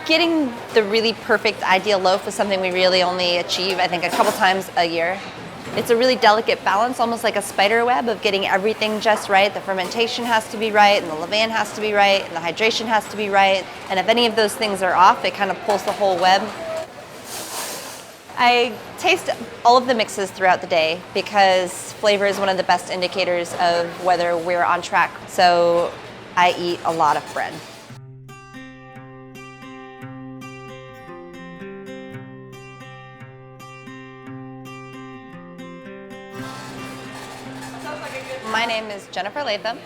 Getting the really perfect ideal loaf is something we really only achieve, I think, a couple times a year. It's a really delicate balance, almost like a spider web of getting everything just right. The fermentation has to be right, and the levain has to be right, and the hydration has to be right. And if any of those things are off, it kind of pulls the whole web. I taste all of the mixes throughout the day because flavor is one of the best indicators of whether we're on track. So I eat a lot of bread. My name is Jennifer Latham,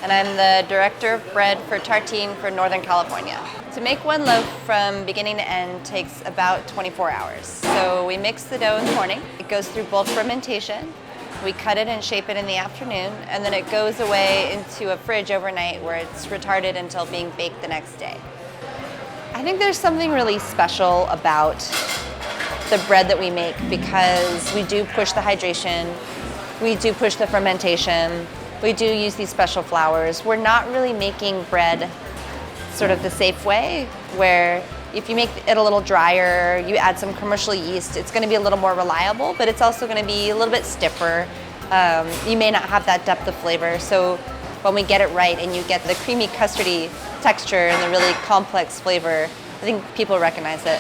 and I'm the Director of Bread for Tartine for Northern California. To make one loaf from beginning to end takes about 24 hours. So we mix the dough in the morning. It goes through bulk fermentation. We cut it and shape it in the afternoon, and then it goes away into a fridge overnight where it's retarded until being baked the next day. I think there's something really special about the bread that we make because we do push the hydration. We do push the fermentation. We do use these special flours. We're not really making bread sort of the safe way, where if you make it a little drier, you add some commercial yeast, it's going to be a little more reliable, but it's also going to be a little bit stiffer. You may not have that depth of flavor. So when we get it right and you get the creamy custardy texture and the really complex flavor, I think people recognize it.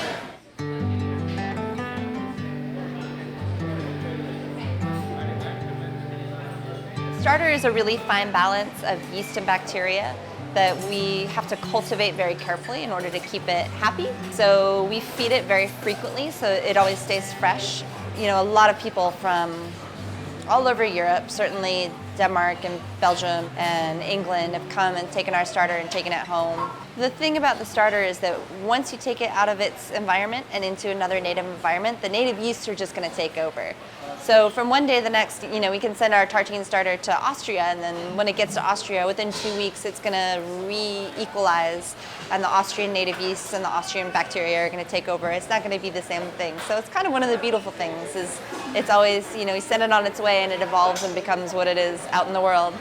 Starter is a really fine balance of yeast and bacteria that we have to cultivate very carefully in order to keep it happy. So we feed it very frequently so it always stays fresh. You know, a lot of people from all over Europe, certainly Denmark and Belgium and England, have come and taken our starter and taken it home. The thing about the starter is that once you take it out of its environment and into another native environment, the native yeasts are just going to take over. So from one day to the next, you know, we can send our Tartine starter to Austria, and then when it gets to Austria, within 2 weeks, it's going to re-equalize, and the Austrian native yeasts and the Austrian bacteria are going to take over. It's not going to be the same thing. So it's kind of one of the beautiful things is it's always, you know, you send it on its way and it evolves and becomes what it is out in the world.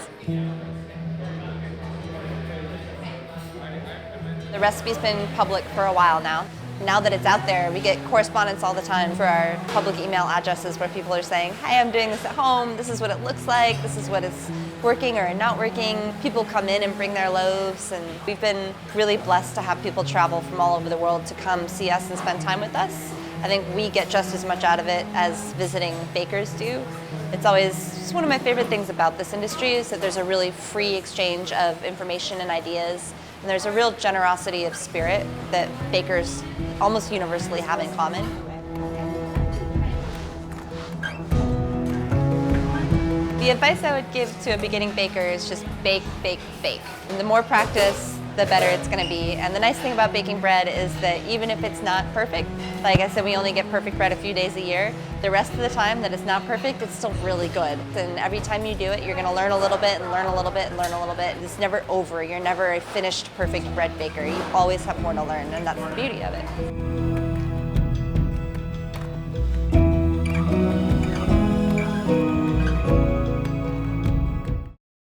The recipe's been public for a while now. Now that it's out there, we get correspondence all the time for our public email addresses where people are saying, "Hi, I'm doing this at home. This is what it looks like. This is what is working or not working." People come in and bring their loaves, and we've been really blessed to have people travel from all over the world to come see us and spend time with us. I think we get just as much out of it as visiting bakers do. It's always just one of my favorite things about this industry is that there's a really free exchange of information and ideas, and there's a real generosity of spirit that bakers almost universally have in common. The advice I would give to a beginning baker is just bake, bake, bake. And the more practice, the better it's going to be. And the nice thing about baking bread is that even if it's not perfect, like I said, we only get perfect bread a few days a year. The rest of the time that it's not perfect, it's still really good. And every time you do it, you're going to learn a little bit and learn a little bit and learn a little bit. It's never over. You're never a finished perfect bread baker. You always have more to learn, and that's the beauty of it.